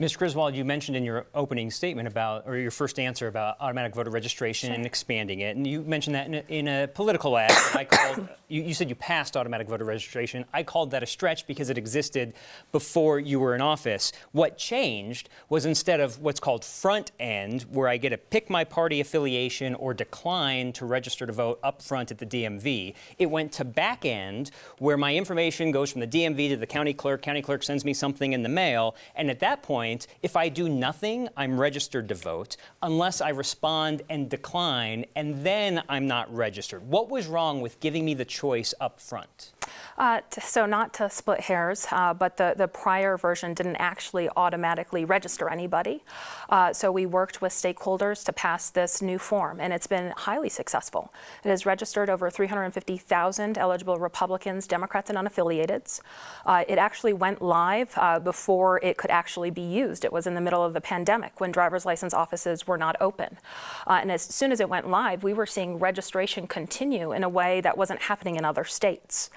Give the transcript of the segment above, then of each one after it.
Ms. Griswold, you mentioned in your opening statement about, or your first answer about automatic voter registration and expanding it, and you mentioned that in a political ad. I called, you said you passed automatic voter registration. I called that a stretch because it existed before you were in office. What changed was instead of what's called front end, where I get to pick my party affiliation or decline to register to vote up front at the DMV, it went to back end, where my information goes from the DMV to the county clerk sends me something in the mail, and at that point, if I do nothing, I'm registered to vote, unless I respond and decline, and then I'm not registered. What was wrong with giving me the choice up front? So not to split hairs, but the prior version didn't actually automatically register anybody. So we worked with stakeholders to pass this new form, and it's been highly successful. It has registered over 350,000 eligible Republicans, Democrats, and unaffiliateds. It actually went live before it could actually be used. It was in the middle of the pandemic when driver's license offices were not open. And as soon as it went live, we were seeing registration continue in a way that wasn't happening in other states.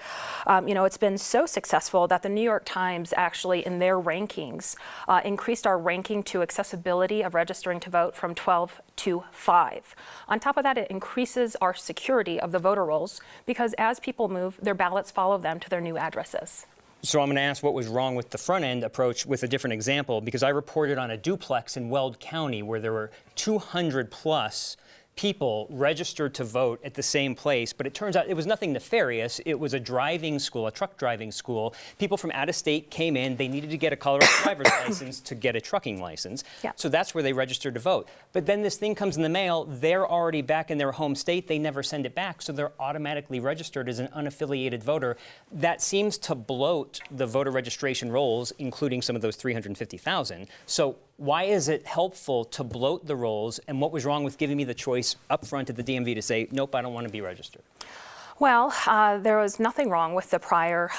It's been so successful that the New York Times actually, in their rankings, increased our ranking to accessibility of registering to vote from 12 to 5. On top of that, it increases our security of the voter rolls because as people move, their ballots follow them to their new addresses. So I'm going to ask what was wrong with the front end approach with a different example, because I reported on a duplex in Weld County where there were 200 plus people registered to vote at the same place, but it turns out it was nothing nefarious. It was a driving school, a truck driving school. People from out of state came in. They needed to get a Colorado driver's license to get a trucking license. Yeah. So that's where they registered to vote. But then this thing comes in the mail. They're already back in their home state. They never send it back, so they're automatically registered as an unaffiliated voter. That seems to bloat the voter registration rolls, including some of those 350,000. So why is it helpful to bloat the rolls, and what was wrong with giving me the choice up front at the DMV to say, nope, I don't want to be registered? Well, there was nothing wrong with the prior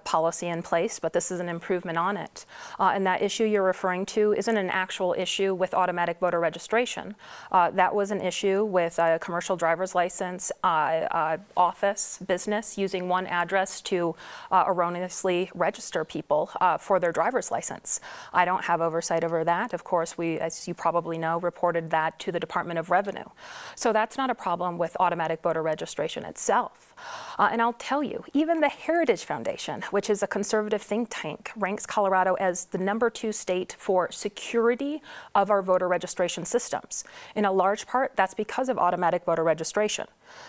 policy in place, but this is an improvement on it. And that issue you're referring to isn't an actual issue with automatic voter registration. That was an issue with a commercial driver's license office business using one address to erroneously register people for their driver's license. I don't have oversight over that. Of course, we, as you probably know, reported that to the Department of Revenue. So that's not a problem with automatic voter registration itself. And I'll tell you, even the Heritage Foundation, which is a conservative think tank, ranks Colorado as the #2 state for security of our voter registration systems. In a large part, that's because of automatic voter registration.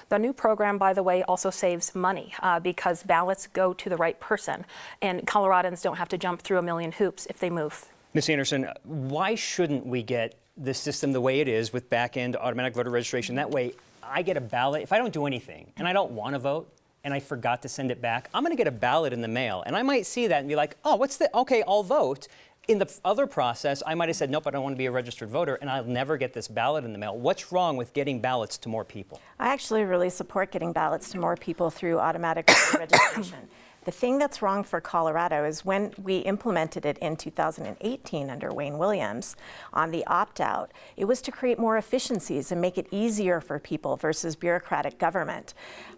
The new program, by the way, also saves money because ballots go to the right person, and Coloradans don't have to jump through a million hoops if they move. Ms. Anderson, why shouldn't we get this system the way it is with back-end automatic voter registration? That way, I get a ballot. If I don't do anything and I don't want to vote and I forgot to send it back, I'm going to get a ballot in the mail. And I might see that and be like, oh, what's the, okay, I'll vote. In the other process, I might have said, nope, I don't want to be a registered voter, and I'll never get this ballot in the mail. What's wrong with getting ballots to more people? I actually really support getting ballots to more people through automatic registration. The thing that's wrong for Colorado is when we implemented it in 2018 under Wayne Williams on the opt-out, it was to create more efficiencies and make it easier for people versus bureaucratic government.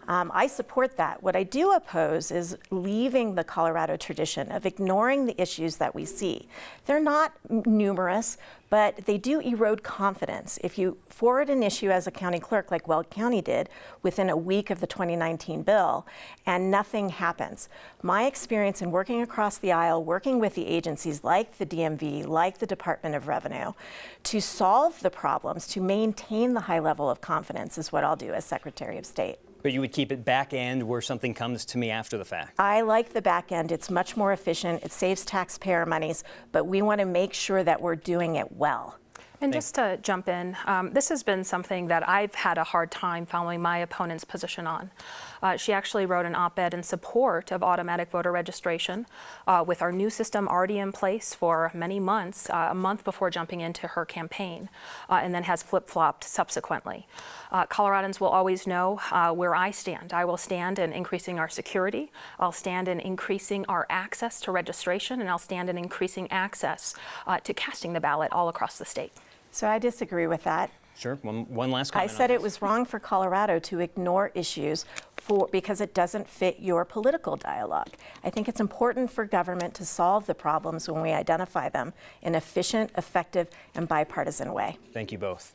I support that. What I do oppose is leaving the Colorado tradition of ignoring the issues that we see. They're not numerous, but they do erode confidence. If you forward an issue as a county clerk, like Weld County did, within a week of the 2019 bill, and nothing happens. My experience in working across the aisle, working with the agencies like the DMV, like the Department of Revenue, to solve the problems, to maintain the high level of confidence is what I'll do as Secretary of State. But you would keep it back end where something comes to me after the fact? I like the back end. It's much more efficient. It saves taxpayer monies, but we want to make sure that we're doing it well. And just to jump in, this has been something that I've had a hard time following my opponent's position on. She actually wrote an op-ed in support of automatic voter registration with our new system already in place for many months, a month before jumping into her campaign, and then has flip-flopped subsequently. Coloradans will always know where I stand. I will stand in increasing our security, I'll stand in increasing our access to registration, and I'll stand in increasing access to casting the ballot all across the state. So I disagree with that. Sure. One last I comment. said it was wrong for Colorado to ignore issues because it doesn't fit your political dialogue. I think it's important for government to solve the problems when we identify them in an efficient, effective, and bipartisan way. Thank you both.